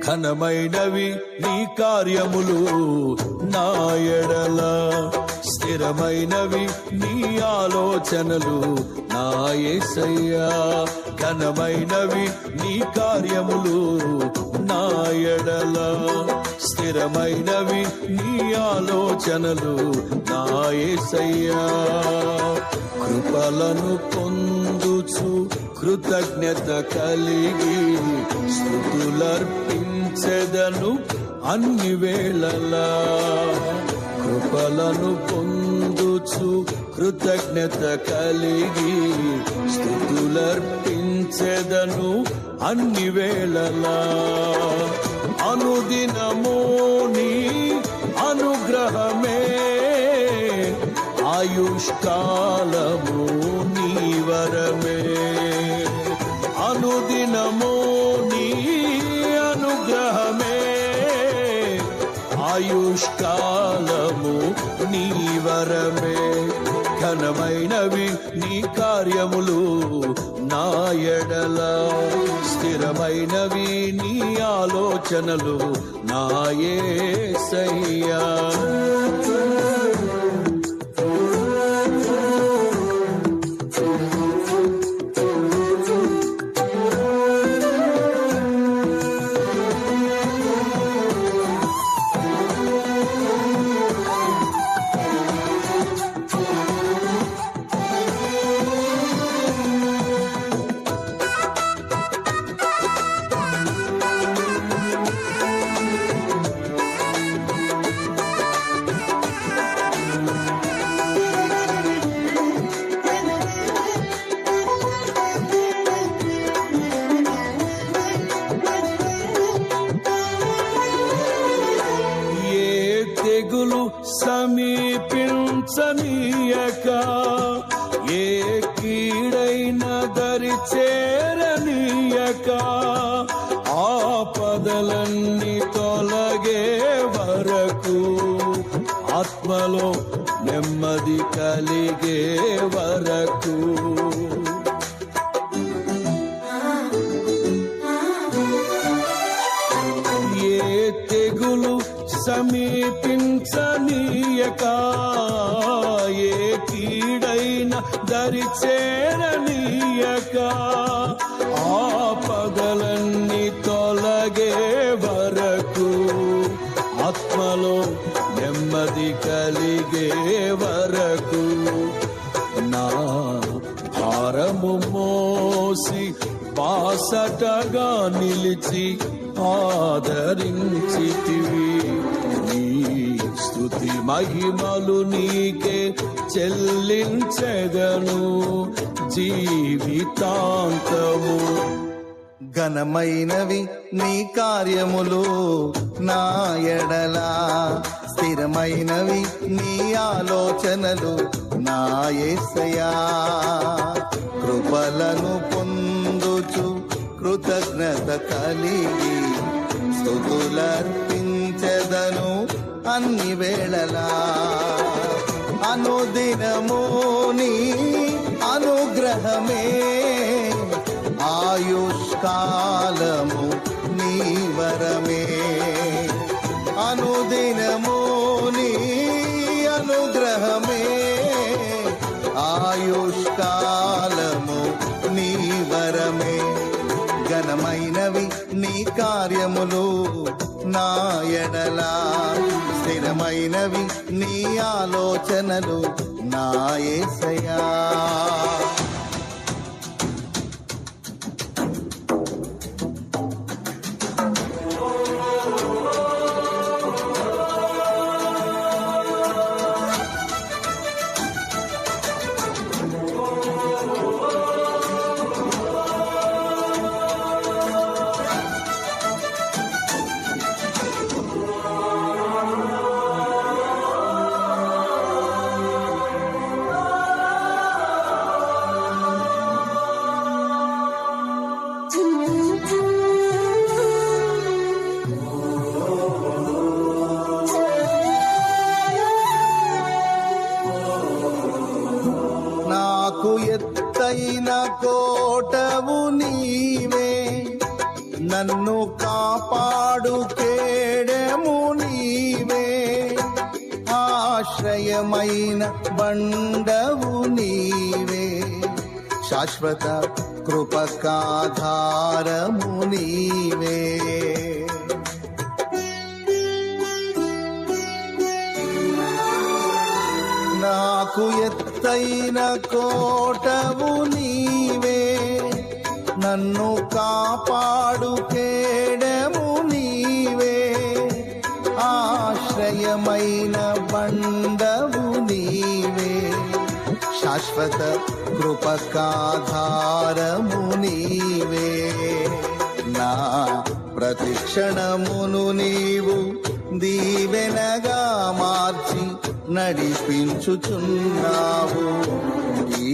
ఘనమైనవి నీ కార్యములు నా ఎడల, స్థిరమైనవి నీ ఆలోచనలు నా యేసయ్యా. ఘనమైనవి నీ కార్యములు నా ఎడల, స్థిరమైనవి నీ ఆలోచనలు నా యేసయ్యా. కృపలను పొందుచు కృతజ్ఞత కలిగి స్తుతులర్పించెదను అన్ని వేళలా. కృపలను పొందుచు కృతజ్ఞత కలిగి స్తుతులర్పించెదను అన్ని వేళలా. అనుదినము నీ అనుగ్రహమే, ఆయుష్కాలము నీ వరమే. అనుదినము నీ అనుగ్రహమే, ఆయుష్కాలము నీ వరమే. ఘనమైనవి నీ కార్యములు నా ఎడల, స్థిరమైనవి నీ ఆలోచనలు నా యేసయ్యా. తెగులు సమీపించనీయక, ఏ కీడైన దరి చేరనీయక, ఆపదలన్నీ తొలగే వరకు, ఆత్మలో నెమ్మది కలిగే వరకు. ఏ తెగులు సమీపించనీయక, ఏ కీడైన దరి చేరనీయక, ఆపదలన్నీ తొలగే వరకు, ఆత్మలో నెమ్మది కలిగే వరకు. నా భారము మోసి బాసటగా నిలిచి ఆదరించితివి. నీ స్తుతి మహిమలు నీకే చెల్లించెదను జీవితాంతము. ఘనమైనవి నీ కార్యములు నా ఎడల, స్థిరమైనవి నీ ఆలోచనలు నా యేసయ్యా. కృపలను పొందుచు కృతజ్ఞత కలిగి స్తుతులర్పించెదను అన్ని వేళలా. అనుదినము నీ అనుగ్రహమే, ఆయుష్కాలము నీ వరమే అనుదినము నీ అనుగ్రహమే ఆయుష్కాలము నీ వరమే ఘనమైనవి నీ కార్యములు నా ఎడలా స్థిరమైనవి నీ ఆలోచనలు నా యేసయ్యా నాకు ఎత్తైన కోటవు నీవే నన్ను కాపాడు కేడము నీవే ఆశ్రయమైన బండవు నీవే శాశ్వత కృపకాధారము నీవే నాకు ఎత్తైన కోటవు నీవే నన్ను కాపాడు కేడము నీవే ఆశ్రయమైన బండవు నీవే శాశ్వత కృపకాధారము నీవే నా ప్రతిక్షణమును నీవు దీవెనగా మార్చి నడిపించుచున్నావు ఈ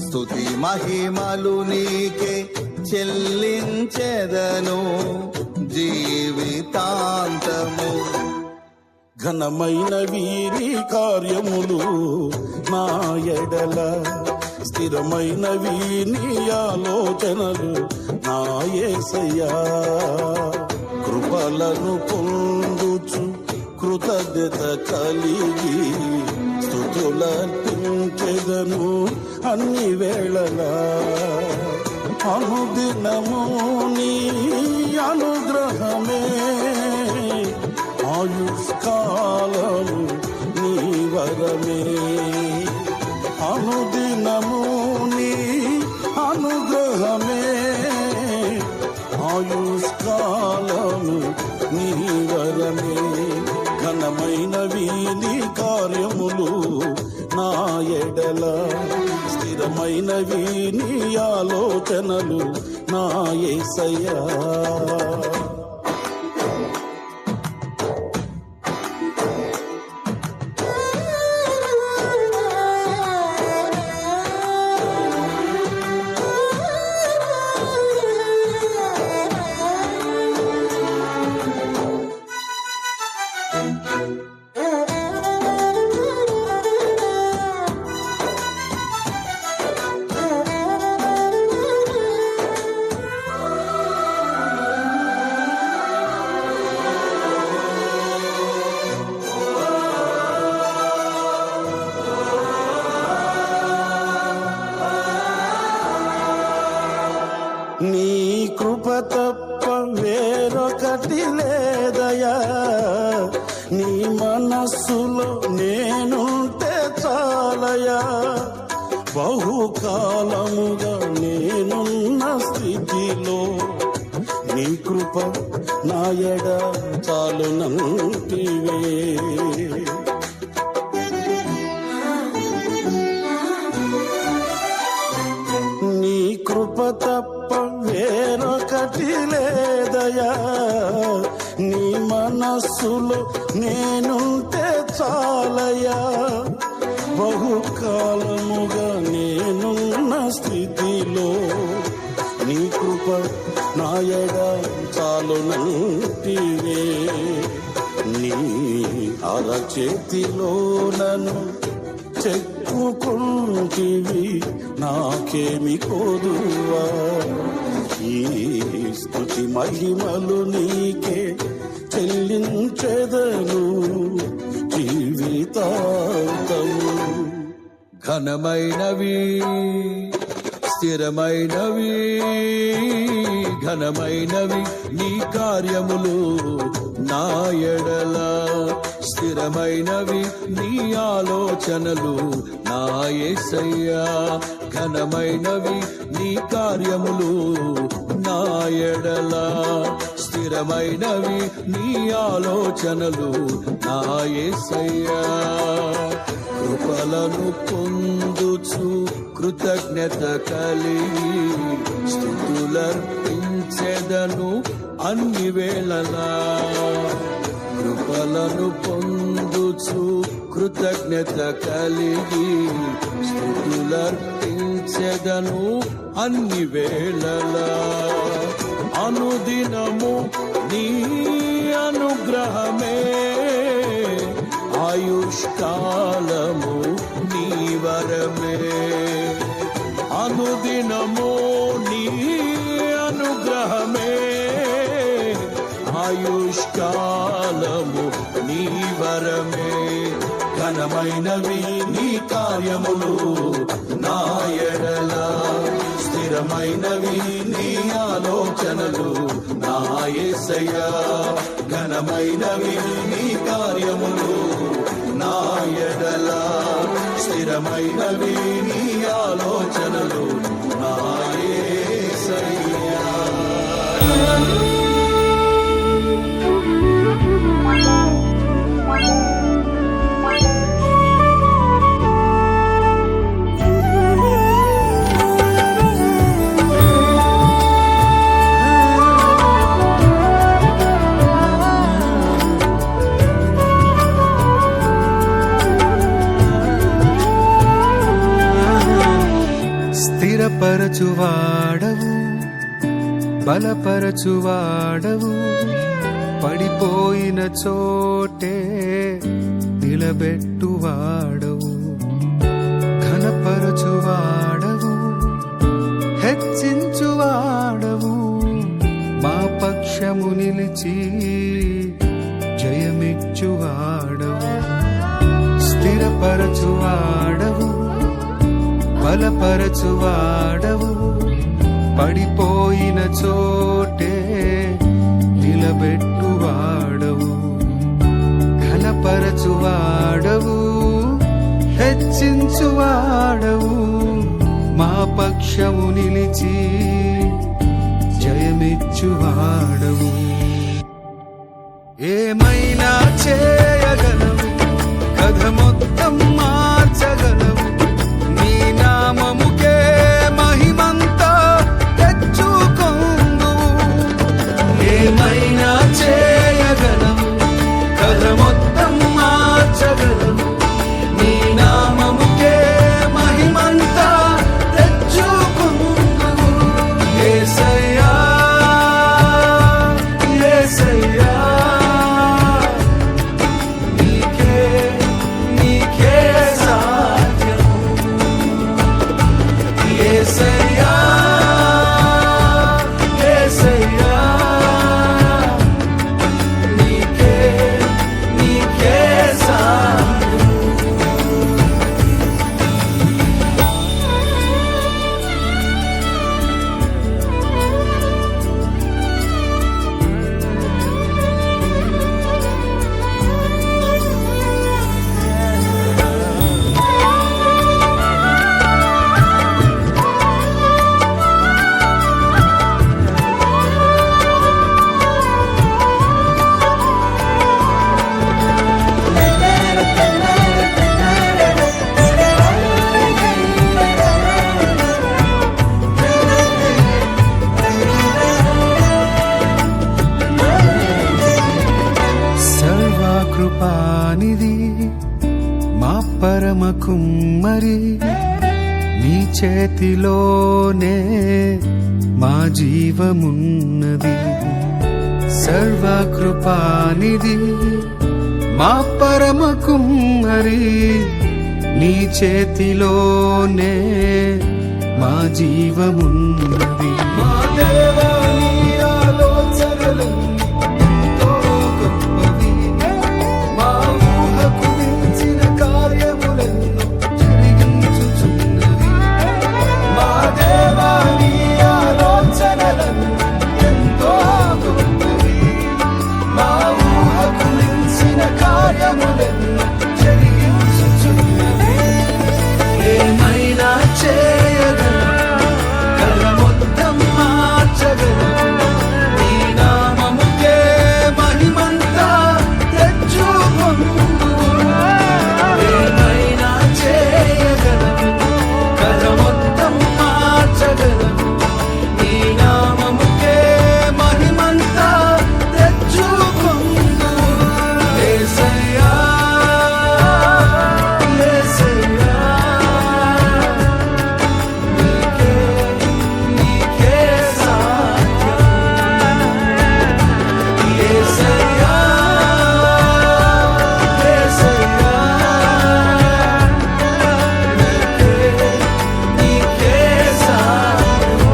స్తుతి మహిమలు నీకే చెల్లించెదను జీవితాంతము ఘనమైన వీరి కార్యములు నా ఎడల స్థిరమైన వీని ఆలోచనలు నా యేసయ్యా కృపలను పొందుచు కృతజ్ఞత కలిగి స్తుతులర్పించెదను అన్ని వేళలా అనుదినము నీ అనుగ్రహమే ఆయుష్కాలము నీ వరమే అనుదినము నీ అనుగ్రహమే ఆయుష్కాలము నీ వరమే ఘనమైన వీని కార్యములు నా ఎడల స్థిరమైన వీని ఆలోచనలు నా యేసయ్యా నీ కృప తప్ప వేరొకటి లేదయా నీ మనస్సులో నేనుంటే చాలయా బహుకాలముగా నేనున్న స్థితిలో నీ కృప నా ఎడ చాలునంటివే నీ కృప తప్ప వేరొకటి లేదయా నీ మనస్సులో నేనుంటే చాలయా బహుకాలముగా నేనున్న స్థితిలో నీ కృప నా ఎడ చాలునంటివే నీ అరచేతిలో నన్ను చెక్కుకుంటివి నాకేమి కోదువా ఈ స్తుతి మహిమలు నీకే చెల్లించెదను జీవితాంతము. ఘనమైనవి స్థిరమైనవి ఘనమైనవి నీ కార్యములు నా ఎడల, స్థిరమైనవి నీ ఆలోచనలు నా యేసయ్యా. ఘనమైనవి నీ కార్యములు నా ఎడల, స్థిరమైనవి నీ ఆలోచనలు నా యేసయ్యా. కృపలను పొందుచు కృతజ్ఞత కలిగి స్తుతులర్పించెదను అన్ని వేళలా. కృపలను పొందుచు కృతజ్ఞత కలిగి స్తుతులర్పించెదను అన్ని వేళలా. అనుదినము నీ అనుగ్రహమే ఆయుష్కాలము నీ వరమే. అనుదినము నీ అనుగ్రహమే ఆయుష్కాలము నీ వరమే. ఘనమైనవి నీ కార్యములు నా ఎడల, స్థిరమైనవి నీ ఆలోచనలు నా యేసయ్యా. ఘనమైనవి నీ కార్యములు నా ఎడల, స్థిరమైనవి నీ ఆలోచనలు నా యేసయ్యా. స్థిరపరచువాడవు, బలపరచువాడవు, పడిపోయిన చోటే నిలబెట్టువాడవు. ఘనపరచువాడవు, హెచ్చించువాడవు, మా పక్షము నిలిచి జయమిచ్చువాడవు. స్థిరపరచువాడవు, బలపరచువాడవు, పడిపోయిన చోటే నిలబెట్టువాడవు. ఘనపరచువాడవు, హెచ్చించువాడవు, మా పక్షము నిలిచి జయమిచ్చువాడవు. ఏమైనా చేయగలవు, కథ మొత్తం మార్చగలవు, నీ నామముకే మహిమంతా తెచ్చుకొందువు. ఏమైనా చేయగలవు, కథ మొత్తం మార్చగలవు, నీ నామముకే మహిమంతా తెచ్చుకొందువు. యేసయ్యా యేసయ్యా, నీకే నీకే సాధ్యము. యేసయ్యా యేసయ్యా, నీకే నీకే సాధ్యము. సర్వకృపానిధి మా పరమ కుమ్మరి, నీ చేతిలోనే మా జీవమున్నది. సర్వకృపానిధి మా పరమ కుమ్మరి, నీ చేతిలోనే మా జీవమున్నది. మా దేవా నీ ఆలోచనలు ఎంతో గొప్పవి. మా ఊహకు మించిన కార్యములను జరిగించుచున్నవి. మా దేవా నీ ఆలోచనలను ఎంతో గొప్పవి. మా ఊహకు మించిన కార్యములను జరిగించుచున్నవి. ఏమైనా చేయగలవు, కల మొత్తం మార్చగలవు. నీ నామముకే మహిమంతా తెచ్చుకొందువు. ఏమైనా చేయగలవు, కల మొత్తం మార్చగలవు. నీ నామముకే మహిమంతా తెచ్చుకొందువు. యేసయ్యా, యేసయ్యా, నీకే సాధ్యం. యేసయ్యా, యేసయ్యా, నీకే సాధ్యం.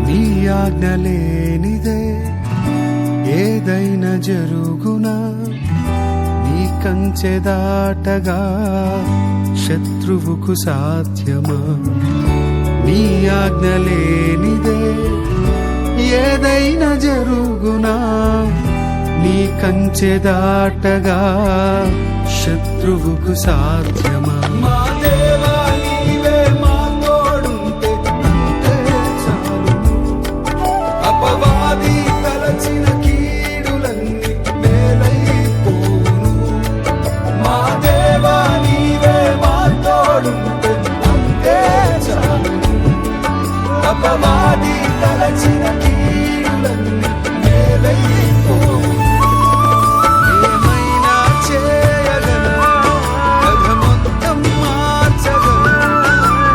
నీ ఆజ్ఞ లేనిదే ఏదైనా జరుగునా? నీ కంచె దాటగా శత్రువుకు సాధ్యమా? నీ ఆజ్ఞ లేనిదే ఏదైనా జరుగునా? నీ కంచె దాటగా శత్రువుకు సాధ్యమా? మా దేవా నీవే మా తోడుంటే అంతే చాలును. అపవాది తలచిన కీడులన్నీ మేలైపోవును. మా దేవా నీవే మా తోడుంటే అంతే చాలును. అపవాది తలచిన కీడులన్నీ మేలైపోవును. ఏమైనా చేయగలవు, కథ మొత్తం మార్చగలవు.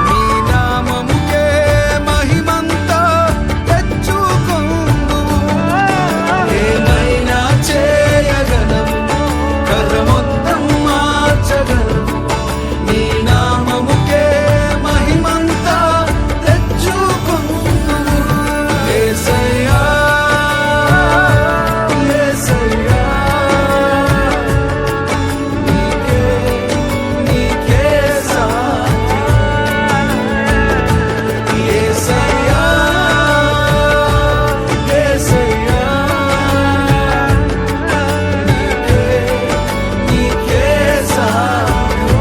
నీ నామముకే మహిమంతా తెచ్చుకొందువు. ఏమైనా చేయగలవు, కథ మొత్తం మార్చగలవు. నీ నామముకే మహిమంతా తెచ్చుకొందువు. యేసయ్యా, యేసయ్యా, నీకే సాధ్యం. యేసయ్యా, యేసయ్యా, నీకే సాధ్యం.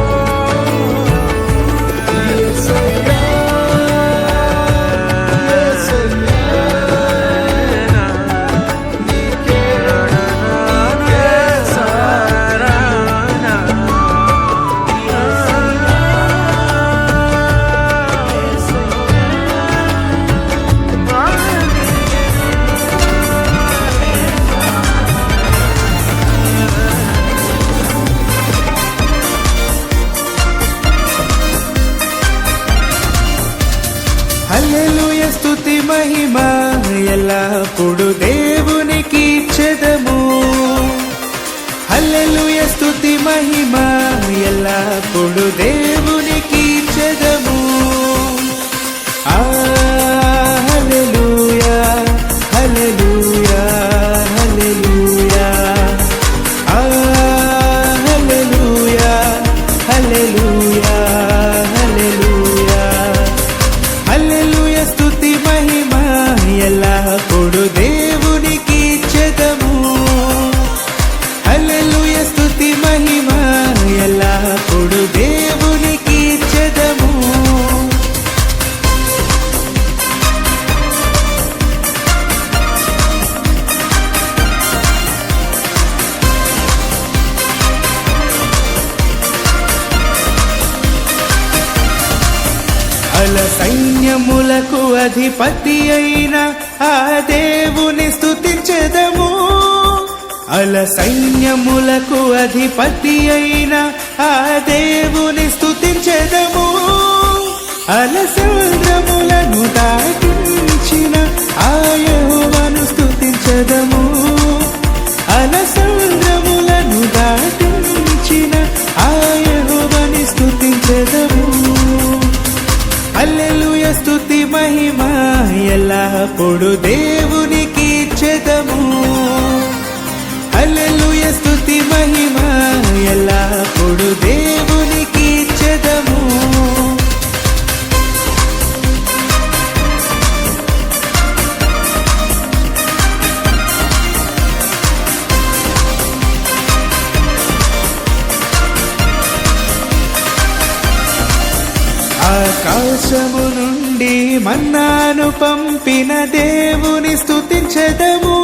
యేసయ్యా, హల్లెలూయా, స్తుతి మహిమ ఎల్లప్పుడు దేవునికి ఇచ్చెదము. హల్లెలూయా, స్తుతి మహిమ ఎల్లప్పుడు దేవునికి ఇచ్చెదము. ఆ హల్లెలూయా, హల్లెలూయా, హల్లెలూయా. ఆ హల్లెలూయా, హల్లెలూయా, హల్లెలూయా. హల్లెలూయా, స్తుతి మహిమ ఎల్లప్పుడు దేవునికి కాశములకు అధిపతి అయిన ఆ దేవుని స్తుతించెదము అల సైన్యములకు అధిపతి అయిన ఆ దేవుని స్తుతించెదము అల సముద్రములను దాటించిన ఆ యెహోవాను స్తుతించెదము అల సముద్రములను దాటించిన ఆ యెహోవాని స్తుతించెదము హల్లెలూయా స్తుతి మహిమ ఎల్లప్పుడు దేవునికి ఇచ్చెదము హల్లెలూయా స్తుతి మహిమ ఎల్లప్పుడు దేవునికి ఇచ్చెదము ఆకాశము నుండి మన్నాను పంపిన దేవుని స్తుతించెదము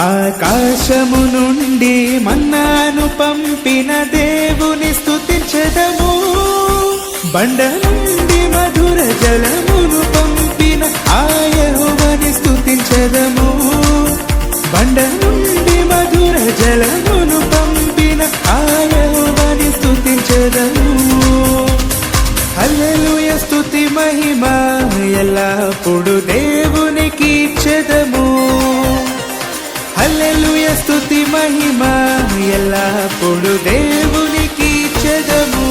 ఆకాశము నుండి మన్నాను పంపిన దేవుని స్తుతించెదము బండ నుండి మధుర జలమును పంపిన ఆ యెహోవాని స్తుతించెదము బండ నుండి మధుర జలమును పంపిన ఆ యెహోవాని స్తుతించెదము హల్లెలూయా స్తుతి మహిమ ఎల్లప్పుడు దేవునికి ఇచ్చెదము హల్లెలూయా స్తుతి మహిమ ఎల్లప్పుడు దేవునికి ఇచ్చెదము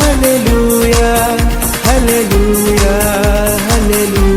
హల్లెలూయా హల్లెలూయా హల్లెలూయా